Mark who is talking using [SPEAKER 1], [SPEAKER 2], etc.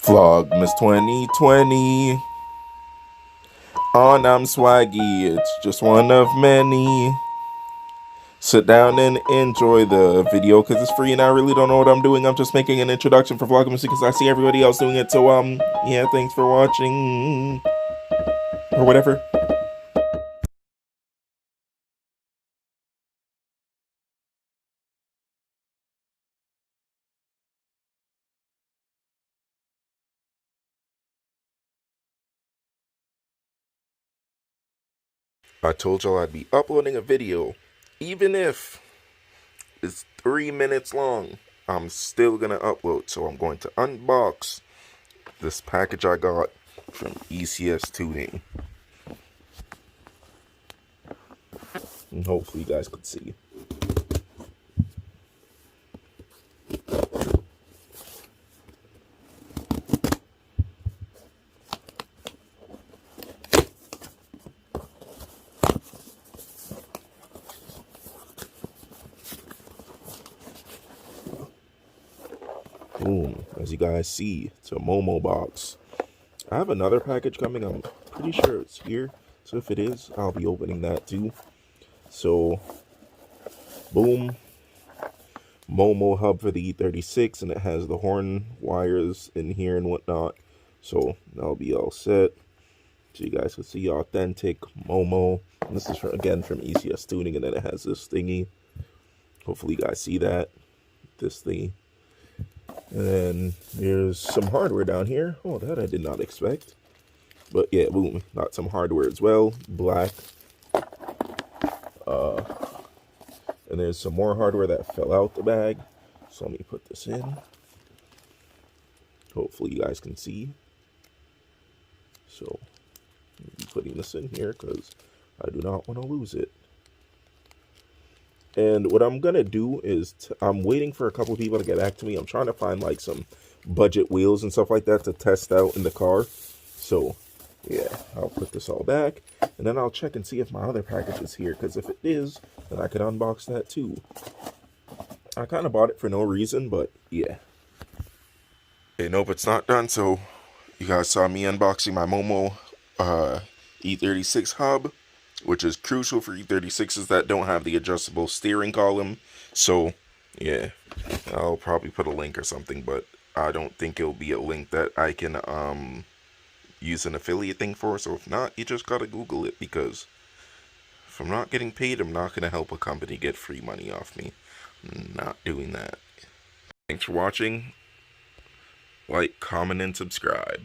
[SPEAKER 1] Vlogmas 2020. On I'm swaggy, it's just one of many. Sit down and enjoy the video because it's free and I really don't know what I'm doing. I'm just making an introduction for Vlogmas because I see everybody else doing it. So, yeah, thanks for watching. Or whatever. I told y'all I'd be uploading a video. Even if it's 3 minutes long, I'm still gonna upload. So I'm going to unbox this package I got from E36 Tuning. And hopefully you guys could see. Boom, as you guys see, it's a momo box. I have another package coming, I'm pretty sure it's here. So if it is, I'll be opening that too. So, boom. Momo hub for the E36, and it has the horn wires in here and whatnot. So that'll be all set. So you guys can see authentic Momo. And this is again from E36 Tuning, and then it has this thingy. Hopefully you guys see that. This thingy. And then there's some hardware down here. Oh, that I did not expect. But yeah, boom. Got some hardware as well. Black. And there's some more hardware that fell out the bag. So let me put this in. Hopefully you guys can see. So I'm putting this in here because I do not want to lose it. And what I'm going to do is I'm waiting for a couple of people to get back to me. I'm trying to find like some budget wheels and stuff like that to test out in the car. So yeah, I'll put this all back. And then I'll check and see if my other package is here. Because if it is, then I could unbox that too. I kind of bought it for no reason, but yeah. Okay, nope, it's not done. So you guys saw me unboxing my Momo E36 hub, which is crucial for E36s that don't have the adjustable steering column. So yeah, I'll probably put a link or something, but I don't think it'll be a link that I can use an affiliate thing for. So if not, you just gotta Google it, because if I'm not getting paid, I'm not gonna help a company get free money off me. I'm not doing that. Thanks for watching. Like, comment, and subscribe.